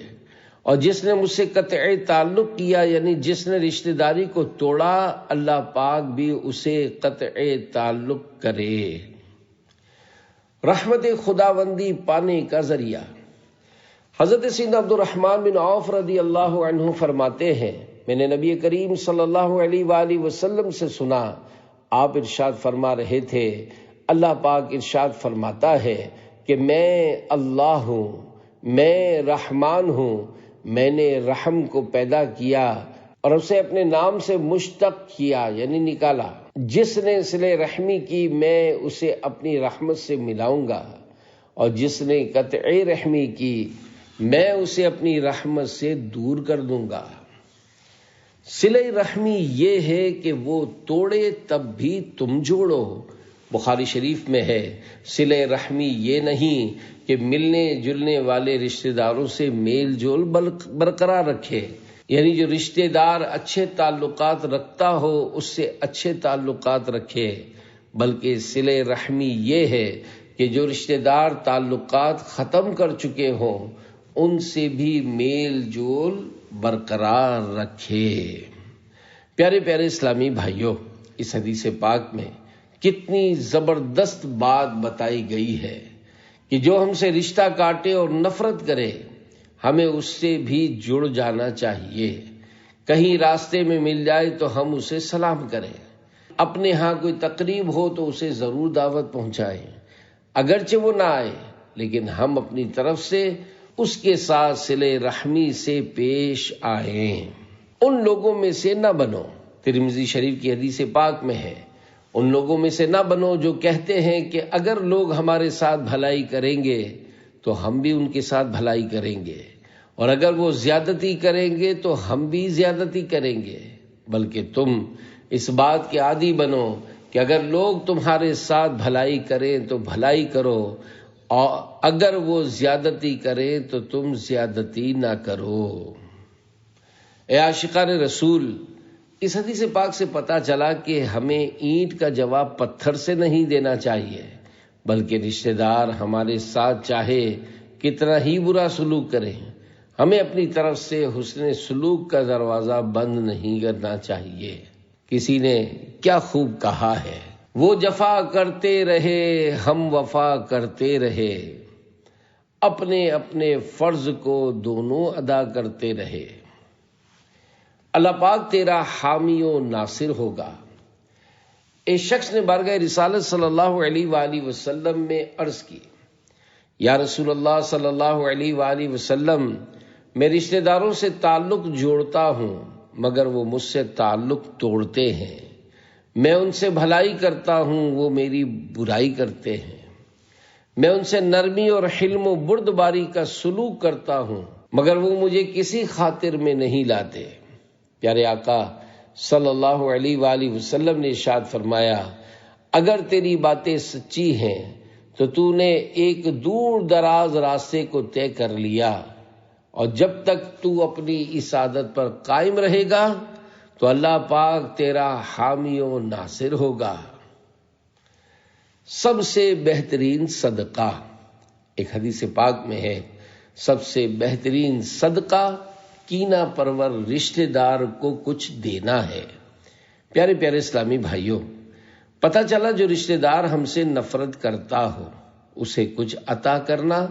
اور جس نے مجھ سے قطع تعلق کیا یعنی جس نے رشتہ داری کو توڑا اللہ پاک بھی اسے قطع تعلق کرے۔ رحمت خداوندی پانے کا ذریعہ۔ حضرت سیدنا عبد الرحمن بن عوف رضی اللہ عنہ فرماتے ہیں، میں نے نبی کریم صلی اللہ علیہ وآلہ وسلم سے سنا، آپ ارشاد فرما رہے تھے، اللہ پاک ارشاد فرماتا ہے کہ میں اللہ ہوں، میں رحمان ہوں، میں نے رحم کو پیدا کیا اور اسے اپنے نام سے مشتق کیا یعنی نکالا۔ جس نے صلہ رحمی کی میں اسے اپنی رحمت سے ملاؤں گا، اور جس نے قطع رحمی کی میں اسے اپنی رحمت سے دور کر دوں گا۔ صلہ رحمی یہ ہے کہ وہ توڑے تب بھی تم جوڑو۔ بخاری شریف میں ہے، صلہ رحمی یہ نہیں کہ ملنے جلنے والے رشتہ داروں سے میل جول برقرار رکھے، یعنی جو رشتہ دار اچھے تعلقات رکھتا ہو اس سے اچھے تعلقات رکھے، بلکہ صلہ رحمی یہ ہے کہ جو رشتہ دار تعلقات ختم کر چکے ہوں ان سے بھی میل جول برقرار رکھے۔ پیارے پیارے اسلامی بھائیوں، اس حدیث پاک میں کتنی زبردست بات بتائی گئی ہے کہ جو ہم سے رشتہ کاٹے اور نفرت کرے ہمیں اس سے بھی جڑ جانا چاہیے۔ کہیں راستے میں مل جائے تو ہم اسے سلام کریں، اپنے ہاں کوئی تقریب ہو تو اسے ضرور دعوت پہنچائیں، اگرچہ وہ نہ آئے لیکن ہم اپنی طرف سے اس کے ساتھ صلہ رحمی سے پیش آئیں۔ ان لوگوں میں سے نہ بنو، ترمذی شریف کی حدیث پاک میں ہے، ان لوگوں میں سے نہ بنو جو کہتے ہیں کہ اگر لوگ ہمارے ساتھ بھلائی کریں گے تو ہم بھی ان کے ساتھ بھلائی کریں گے، اور اگر وہ زیادتی کریں گے تو ہم بھی زیادتی کریں گے، بلکہ تم اس بات کے عادی بنو کہ اگر لوگ تمہارے ساتھ بھلائی کریں تو بھلائی کرو، اور اگر وہ زیادتی کریں تو تم زیادتی نہ کرو۔ اے عاشقان رسول، اس حدیث پاک سے پتہ چلا کہ ہمیں اینٹ کا جواب پتھر سے نہیں دینا چاہیے، بلکہ رشتہ دار ہمارے ساتھ چاہے کتنا ہی برا سلوک کریں، ہمیں اپنی طرف سے حسن سلوک کا دروازہ بند نہیں کرنا چاہیے۔ کسی نے کیا خوب کہا ہے، وہ جفا کرتے رہے ہم وفا کرتے رہے، اپنے اپنے فرض کو دونوں ادا کرتے رہے، اللہ پاک تیرا حامی و ناصر ہوگا۔ ایک شخص نے بارگاہ رسالت صلی اللہ علیہ وآلہ وسلم میں عرض کی، یا رسول اللہ صلی اللہ علیہ وآلہ وسلم، میں رشتہ داروں سے تعلق جوڑتا ہوں مگر وہ مجھ سے تعلق توڑتے ہیں، میں ان سے بھلائی کرتا ہوں وہ میری برائی کرتے ہیں، میں ان سے نرمی اور حلم و بردباری کا سلوک کرتا ہوں مگر وہ مجھے کسی خاطر میں نہیں لاتے۔ پیارے آقا صلی اللہ علیہ وآلہ وسلم نے ارشاد فرمایا، اگر تیری باتیں سچی ہیں تو تو نے ایک دور دراز راستے کو طے کر لیا، اور جب تک تو اپنی اس عادت پر قائم رہے گا تو اللہ پاک تیرا حامی و ناصر ہوگا۔ سب سے بہترین صدقہ، ایک حدیث پاک میں ہے، سب سے بہترین صدقہ کینہ پرور رشتہ دار کو کچھ دینا ہے۔ پیارے پیارے اسلامی بھائیوں، پتہ چلا جو رشتہ دار ہم سے نفرت کرتا ہو اسے کچھ عطا کرنا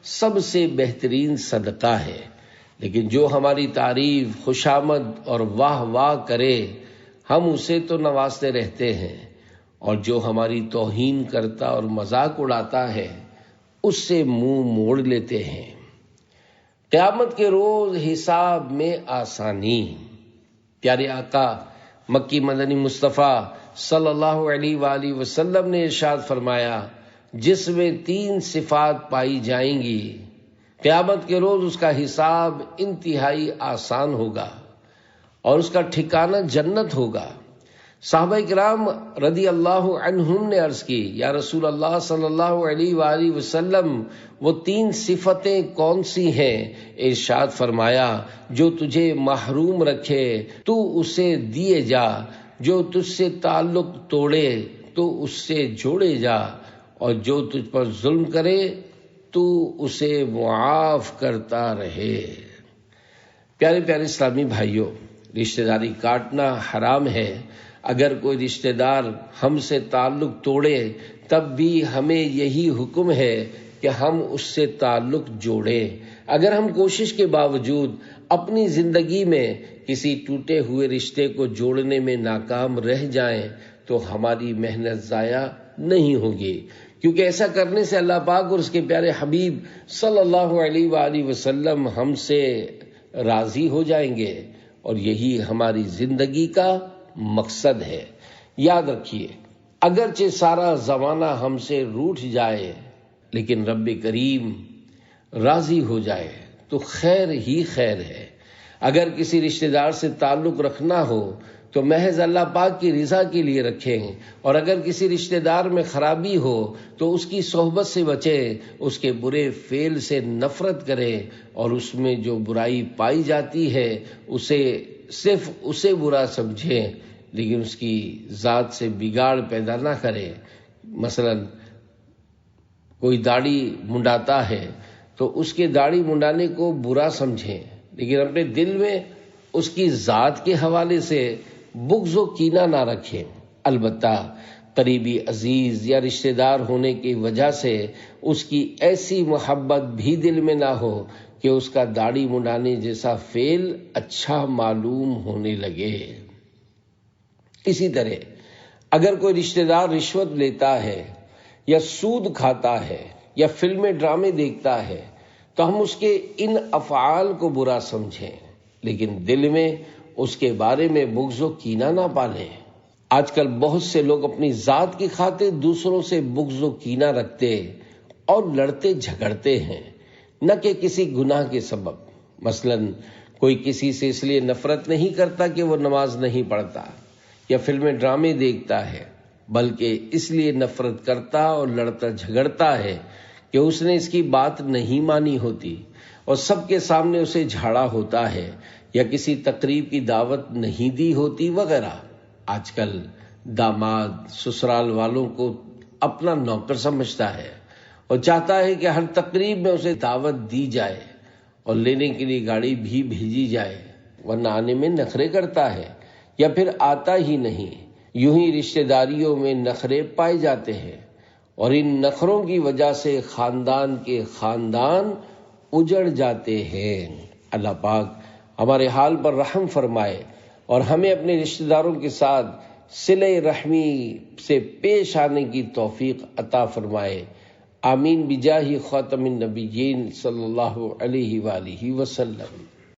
سب سے بہترین صدقہ ہے، لیکن جو ہماری تعریف، خوشامد اور واہ واہ کرے ہم اسے تو نوازتے رہتے ہیں، اور جو ہماری توہین کرتا اور مذاق اڑاتا ہے اس سے منہ موڑ لیتے ہیں۔ قیامت کے روز حساب میں آسانی۔ پیارے آقا مکی مدنی مصطفیٰ صلی اللہ علیہ وآلہ وسلم نے ارشاد فرمایا، جس میں 3 صفات پائی جائیں گی قیامت کے روز اس کا حساب انتہائی آسان ہوگا اور اس کا ٹھکانہ جنت ہوگا۔ صحابہ کرام رضی اللہ عنہم نے عرض کی، یا رسول اللہ صلی اللہ علیہ وآلہ وسلم وہ 3 صفتیں کون سی ہیں؟ ارشاد فرمایا، جو تجھے محروم رکھے تو اسے دیے جا، جو تجھ سے تعلق توڑے تو اس سے جوڑے جا، اور جو تجھ پر ظلم کرے تو اسے معاف کرتا رہے۔ پیارے پیارے اسلامی بھائیوں، رشتہ داری کاٹنا حرام ہے۔ اگر کوئی رشتہ دار ہم سے تعلق توڑے تب بھی ہمیں یہی حکم ہے کہ ہم اس سے تعلق جوڑیں۔ اگر ہم کوشش کے باوجود اپنی زندگی میں کسی ٹوٹے ہوئے رشتے کو جوڑنے میں ناکام رہ جائیں تو ہماری محنت ضائع نہیں ہوگی، کیونکہ ایسا کرنے سے اللہ پاک اور اس کے پیارے حبیب صلی اللہ علیہ وآلہ وسلم ہم سے راضی ہو جائیں گے، اور یہی ہماری زندگی کا مقصد ہے۔ یاد رکھیے، اگرچہ سارا زمانہ ہم سے روٹھ جائے لیکن رب کریم راضی ہو جائے تو خیر ہی خیر ہے۔ اگر کسی رشتہ دار سے تعلق رکھنا ہو تو محض اللہ پاک کی رضا کے لیے رکھیں، اور اگر کسی رشتہ دار میں خرابی ہو تو اس کی صحبت سے بچیں، اس کے برے فعل سے نفرت کریں، اور اس میں جو برائی پائی جاتی ہے صرف اسے برا سمجھیں، لیکن اس کی ذات سے بگاڑ پیدا نہ کریں۔ مثلا کوئی داڑھی منڈاتا ہے تو اس کے داڑھی منڈانے کو برا سمجھیں، لیکن اپنے دل میں اس کی ذات کے حوالے سے بغض و کینہ نہ رکھیں۔ البتہ قریبی عزیز یا رشتہ دار ہونے کی وجہ سے اس کی ایسی محبت بھی دل میں نہ ہو کہ اس کا داڑھی منڈانے جیسا فعل اچھا معلوم ہونے لگے۔ اسی طرح اگر کوئی رشتہ دار رشوت لیتا ہے یا سود کھاتا ہے یا فلمیں ڈرامے دیکھتا ہے تو ہم اس کے ان افعال کو برا سمجھیں، لیکن دل میں اس کے بارے میں بغض و کینہ نہ پالیں۔ آج کل بہت سے لوگ اپنی ذات کی خاطر دوسروں سے بغض و کینہ رکھتے اور لڑتے جھگڑتے ہیں، نہ کہ کسی گناہ کے سبب۔ مثلا کوئی کسی سے اس لیے نفرت نہیں کرتا کہ وہ نماز نہیں پڑھتا یا فلمیں ڈرامے دیکھتا ہے، بلکہ اس لیے نفرت کرتا اور لڑتا جھگڑتا ہے کہ اس نے اس کی بات نہیں مانی ہوتی اور سب کے سامنے اسے جھاڑا ہوتا ہے، یا کسی تقریب کی دعوت نہیں دی ہوتی وغیرہ۔ آج کل داماد سسرال والوں کو اپنا نوکر سمجھتا ہے اور چاہتا ہے کہ ہر تقریب میں اسے دعوت دی جائے اور لینے کے لیے گاڑی بھی بھیجی جائے، ورنہ آنے میں نخرے کرتا ہے یا پھر آتا ہی نہیں۔ یوں ہی رشتہ داریوں میں نخرے پائے جاتے ہیں، اور ان نخروں کی وجہ سے خاندان کے خاندان اجڑ جاتے ہیں۔ اللہ پاک ہمارے حال پر رحم فرمائے اور ہمیں اپنے رشتہ داروں کے ساتھ صلہ رحمی سے پیش آنے کی توفیق عطا فرمائے۔ آمین بجاہ خاتم النبیین صلی اللہ علیہ وآلہ وسلم۔